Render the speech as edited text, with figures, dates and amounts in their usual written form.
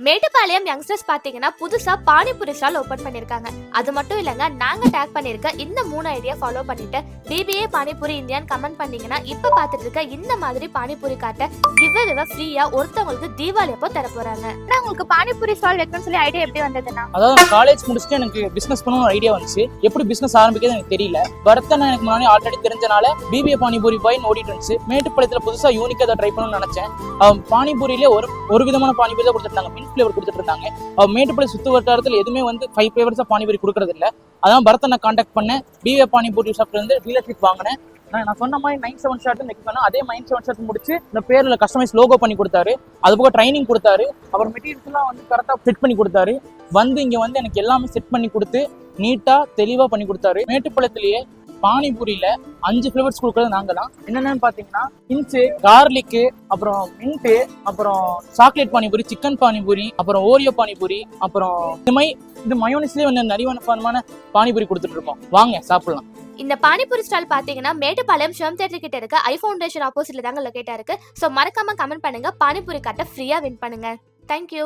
Mettupalayam youngsters பாத்தீங்கன்னா புதுசா panipuri stall open பண்ணிருக்காங்க. அது மட்டும் இல்லங்க, நாங்க டேக் பண்ணிருக்க இந்த 3 ஐடியா ஃபாலோ பண்ணிட்டு BBA பானிபூரி இந்தியான்னு கமெண்ட் பண்ணீங்கன்னா இப்ப பாத்துட்டு இருக்க இந்த மாதிரி பானிபூரி காட்ட கிவ்அவே ஃப்ரீயா ஒருத்தவங்களுக்கு தீபாவளி அப்போ தர போறாங்க. உங்களுக்கு பானிபூரி ஸ்டால் வைக்கணும்னு சொல்லி ஐடியா எப்படி வந்ததுன்னா, அதாவது காலேஜ் முடிச்சுட்டு எனக்கு பிசினஸ் பண்ணணும் ஐடியா வந்துச்சு. எப்படி பிசினஸ் ஆரம்பிக்கிறது எனக்கு தெரியல. பரத்தன் எனக்கு முன்னாடி ஆல்ரெடி தெரிஞ்சனால BBA பானிபூரி பாய் ஓடிட்டு இருந்துச்சு. மேட்டுப்பாளையத்துல புதுசா யூனிக்கா அதை ட்ரை பண்ணணும்னு நினைச்சேன். பானிபூரியிலே ஒரு விதமான பானிபூரி தான் கொடுத்துருந்தாங்க, மின்ட் ஃபிளேவர் கொடுத்துட்டு இருந்தாங்க. மேட்டுப்பாளையம் சுத்து வட்டாரத்தில் எதுவுமே 5 ஃபிளேவர்ஸா பானிபூரி கொடுக்கறது இல்லை. அதான் பரத்தனை கான்டாக்ட் பண்ணேன். BBA பானிபூரி ஷாப்ல இருந்து டீலர்ஷிப் வாங்கினேன். நான் சொன்ன மாதிரி 9-7 ஷாட் நெக்ஸ்ட் பண்ணேன். அதே 9-7 ஷாட் முடிச்சு இந்த பேர்ல கஸ்டமைஸ் லோகோ பண்ணி கொடுத்தாரு. அது போக ட்ரைனிங் கொடுத்தாரு. அப்புறம் மெட்டீரியல்ஸ்லாம் கரெக்டாக ஃபிட் பண்ணி கொடுத்தாரு. இங்க எனக்கு எல்லாமே செட் பண்ணி கொடுத்து நீட்டா தெளிவா பண்ணி கொடுத்தாரு. மேட்டுப்பாளையத்திலேயே பானிபூரியில 5 ஃபிளேவர்ஸ் கொடுக்கறது நாங்க தான். என்னென்னு பாத்தீங்கன்னா இன்ச்சு, கார்லிக்கு, அப்புறம் மின்ட்டு, அப்புறம் சாக்லேட் பானிபூரி, சிக்கன் பானிபூரி, அப்புறம் ஓரியோ பானிபூரி, அப்புறம் இந்த மயோனிஸ்லயே நிறைய பானிபூரி கொடுத்துட்டு இருக்கோம். வாங்க சாப்பிடலாம். இந்த பானிபூரி ஸ்டால் பாத்தீங்கன்னா மேட்டுப்பாளையம் ஷெம் தியேட்டர் கிட்ட இருக்க ஐ ஃபவுண்டேஷன் ஆப்போசிட்ல தாங்க லொகேட்டா இருக்கு. சோ மறக்காம கமெண்ட் பண்ணுங்க, பானிபூரி காட்ட ஃப்ரீயா வின் பண்ணுங்க. தேங்க்யூ.